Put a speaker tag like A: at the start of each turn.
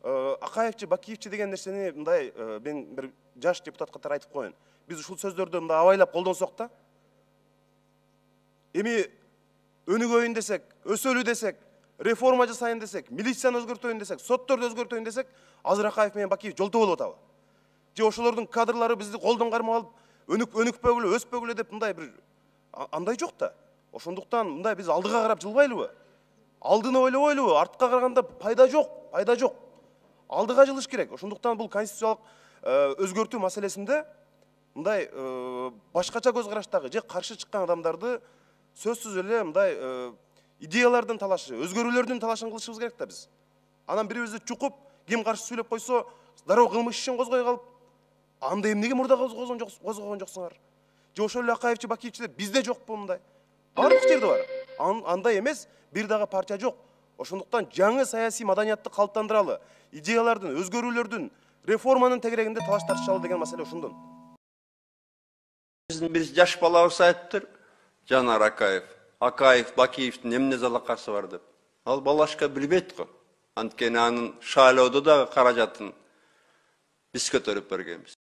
A: Акаевчи, Бакиевчи деген нерсени мындай мен бир жаш депутат катары айтып коеюн. Биз ушул сөздөрдү мындай абайлап колдонсок да, эми өнүгөйүн десек, өсөлү десек, реформа жасайын десек, милицияны өзгөртөйүн десек, сотторду өзгөртөйүн десек, азыр Акаев менен Бакиев жолтоо болуп атабы? Же ошолордун кадрлары бизди колдон кармап алып, өнүкпөгүлө, өспөгүлө деп мындай бир андай жок да. Ошондуктан мындай биз алдыга карап жылбайлыбы? Алдыны ойлобойлубу? Артка караганда пайда жок, пайда жок. Алдыга жылыш керек. Ошондуктан бул конституциялык өзгөртүү маселесинде мындай башкача көз караштагы же каршы чыккан адамдарды сөзсүз эле мындай идеялардын талашы, өзгөрүүлөрдүн талашын кылышыбыз керек да биз. Анан бирибизди чукуп, ким каршы сүйлөп койсо, дароо кылмыш ишин козгой калып, анда эмнеге мурда козгогон жоксуңар? Же ошол эле Акаевчи, Бакиевчи деп бизде жокпу мындай? Бардык жерде бар. Андай эмес, бир дагы парча жок. Ошондуктан жаңы саясий маданиятты калыптандыралы, идеялардын, өзгөрүүлөрдүн, реформанын тегерегинде талаш тартышалы деген маселе ошондон.
B: Биздин бир жаш балабыз айтыптыр, Жанар Акаев. Акаев, Бакиевдин эмне залакасы бар деп. Ал балашка билбейт го. Анткени анын шайлоодо дагы каражатын биз көтөрүп бергенбиз.